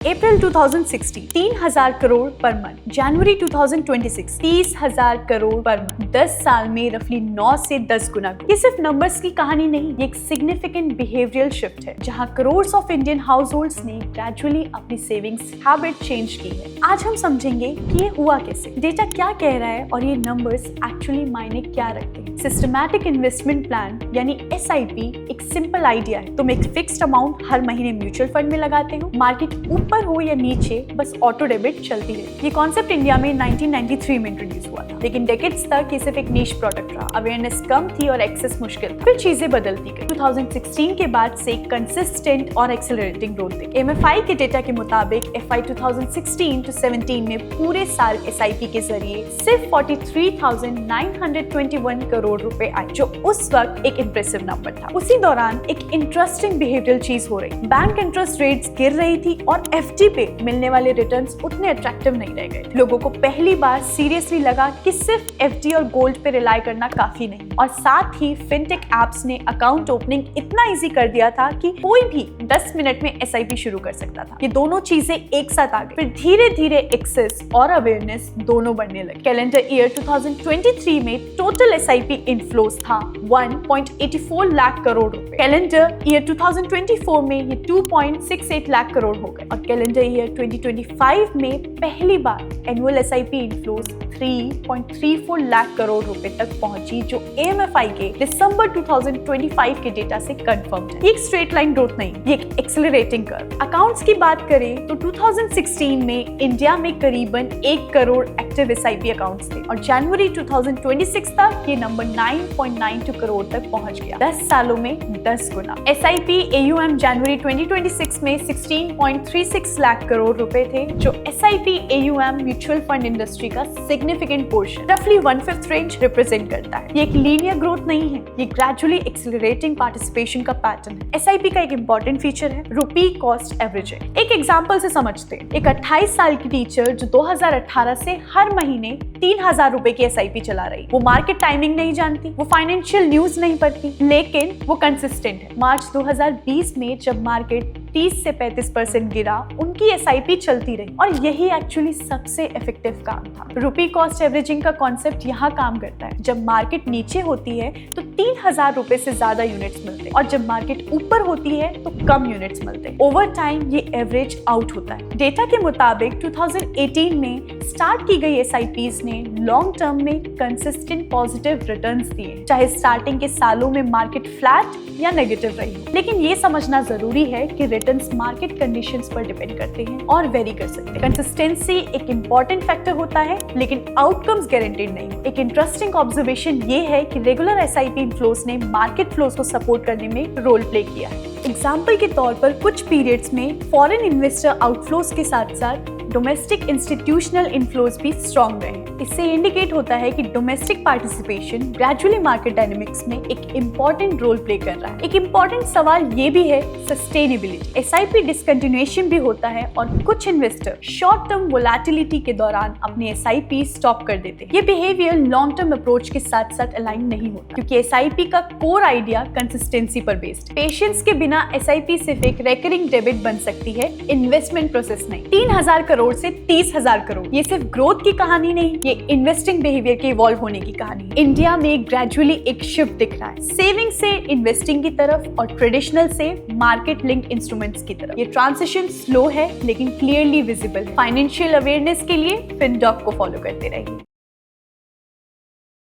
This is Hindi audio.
अप्रैल 2016 3,000 करोड़ पर मंथ, जनवरी 2026 30,000 करोड़ पर मंथ। 10 साल में रफली 9 से 10 गुना। ये सिर्फ नंबर्स की कहानी नहीं, ये एक सिग्निफिकेंट बिहेवियरल शिफ्ट है जहां करोड़्स ऑफ इंडियन हाउसहोल्ड्स ने ग्रेजुअली अपनी सेविंग्स हैबिट चेंज की है। आज हम समझेंगे कि ये हुआ कैसे, डेटा क्या कह रहा है और ये नंबर्स एक्चुअली मायने क्या रखते हैं। सिस्टमैटिक इन्वेस्टमेंट प्लान यानी SIP एक सिंपल आइडिया है। तुम एक फिक्स्ड अमाउंट हर महीने म्यूचुअल फंड में लगाते हो, मार्केट ऊपर हो या नीचे बस ऑटो डेबिट चलती रहती। ये कॉन्सेप्ट इंडिया में 1993 में इंट्रोड्यूस हुआ था, लेकिन डेकेड्स तक ये सिर्फ एक नीश प्रोडक्ट रहा। अवेयरनेस कम थी और एक्सेस मुश्किल, फिर चीजें बदलती गई। 2016 के बाद से कंसिस्टेंट और एक्सेलरेटिंग ग्रोथ देखी। MFI के डेटा के मुताबिक FY 2016 to 17 में पूरे साल SIP के जरिए सिर्फ 43,921 करोड़ रुपए आए, जो उस वक्त एक इंप्रेसिव नंबर था। उसी दौरान एक इंटरेस्टिंग बिहेवियरल चीज हो रही, बैंक इंटरेस्ट रेट्स गिर रही थी और FD पे मिलने वाले रिटर्न्स उतने अट्रैक्टिव नहीं रह गए। लोगों को पहली बार सीरियसली लगा कि सिर्फ FD और गोल्ड पे रिलाई करना काफी नहीं, और साथ ही फिनटेक एप्स ने अकाउंट ओपनिंग इतना इजी कर दिया था कि कोई भी 10 मिनट में SIP शुरू कर सकता था। ये दोनों चीजें एक साथ आ गई, फिर धीरे धीरे एक्सेस और अवेयरनेस दोनों बढ़ने लगे। कैलेंडर ईयर 2023 में टोटल SIP इनफ्लोस था 1.84 लाख करोड़ रुपए। कैलेंडर ईयर 2024 में ये 2.68 लाख करोड़ हो गए और कैलेंडर ईयर 2025 में पहली बार annual SIP inflows 3.34 lakh crore रुपए तक पहुंची, जो AMFI के दिसंबर 2025 के डेटा से कंफर्म है। ये एक स्ट्रेट लाइन ग्रोथ नहीं, ये एक एक्सेलरेटिंग कर्व। अकाउंट्स की बात करें तो 2016 में इंडिया में करीबन 1 करोड़ एक्टिव SIP अकाउंट्स थे और जनवरी 2026 तक ये नंबर 9.92 करोड़ तक पहुंच गया। 10 सालों में 10 गुना। SIP AUM जनवरी 2026 में 16.36 लाख करोड़ रुपए थे, जो SIP AUM mutual fund industry का सिग्निफिकेंट पोर्शन, रफली 1/5 रेंज रिप्रेजेंट करता है। ये एक लीनियर ग्रोथ नहीं है, ये ग्रेजुअली एक्सेलरेटिंग पार्टिसिपेशन का पैटर्न है। SIP का एक इंपॉर्टेंट फीचर है रुपी कॉस्ट एवरेजिंग। एक एग्जांपल से समझते हैं। एक 28 साल की टीचर जो 2018 से हर महीने 3,000 रुपए की SIP चला रही, वो मार्केट टाइमिंग नहीं जानती, वो फाइनेंशियल न्यूज नहीं पढ़ती, लेकिन वो कंसिस्टेंट है। मार्च 2020 में जब मार्केट 30 से 35% गिरा, उनकी SIP चलती रही और यही एक्चुअली सबसे इफेक्टिव काम था। रुपी कॉस्ट एवरेजिंग का कॉन्सेप्ट यहाँ काम करता है। जब मार्केट नीचे होती है तो 3,000 रुपए से ज्यादा यूनिट्स मिलते हैं और जब मार्केट ऊपर होती है तो कम यूनिट्स मिलते हैं। ओवर टाइम ये एवरेज आउट होता है। डेटा के मुताबिक 2018 में स्टार्ट की गई SIPs ने लॉन्ग टर्म में कंसिस्टेंट पॉजिटिव रिटर्न्स दिए, चाहे स्टार्टिंग के सालों में मार्केट फ्लैट या नेगेटिव रही। लेकिन ये समझना जरूरी है कि रिटर्न्स मार्केट कंडीशंस पर डिपेंड करते हैं और वेरी कर सकते हैं। कंसिस्टेंसी एक इंपॉर्टेंट फैक्टर होता है, लेकिन आउटकम्स गारंटीड नहीं। एक इंटरेस्टिंग ऑब्जर्वेशन ये है कि रेगुलर SIP इनफ्लोस ने मार्केट फ्लोस को सपोर्ट करने में रोल प्ले किया है। एग्जाम्पल के तौर पर कुछ पीरियड्स में फॉरेन इन्वेस्टर आउटफ्लोस के साथ साथ डोमेस्टिक इंस्टीट्यूशनल इनफ्लोस भी स्ट्रॉन्ग रहे। इससे इंडिकेट होता है कि domestic participation gradually market dynamics में एक इंपॉर्टेंट रोल प्ले कर रहा है। एक इंपॉर्टेंट सवाल ये भी है सस्टेनेबिलिटी। SIP डिसकंटिन्यूएशन भी होता है और कुछ इन्वेस्टर शॉर्ट टर्म वोलेटिलिटी के दौरान अपने SIP स्टॉप कर देते हैं। ये बिहेवियर लॉन्ग टर्म अप्रोच के साथ साथ अलाइन नहीं होता, क्योंकि SIP का कोर आइडिया कंसिस्टेंसी पर बेस्ड। पेशेंस के बिना SIP सिर्फ एक रेकरिंग डेबिट बन सकती है, इन्वेस्टमेंट प्रोसेस नहीं। 3,000 करोड़ से 30,000 करोड़, ये सिर्फ ग्रोथ की कहानी नहीं, ये इन्वेस्टिंग बिहेवियर के इवॉल्व होने की कहानी है। इंडिया में ग्रेजुअली एक शिफ्ट दिख रहा है, सेविंग से इन्वेस्टिंग की तरफ और ट्रेडिशनल से मार्केट लिंक इंस्ट्रूमेंट्स की तरफ। ये ट्रांजिशन स्लो है लेकिन क्लियरली विजिबल। फाइनेंशियल अवेयरनेस के लिए FinDoc को फॉलो करते रहिए।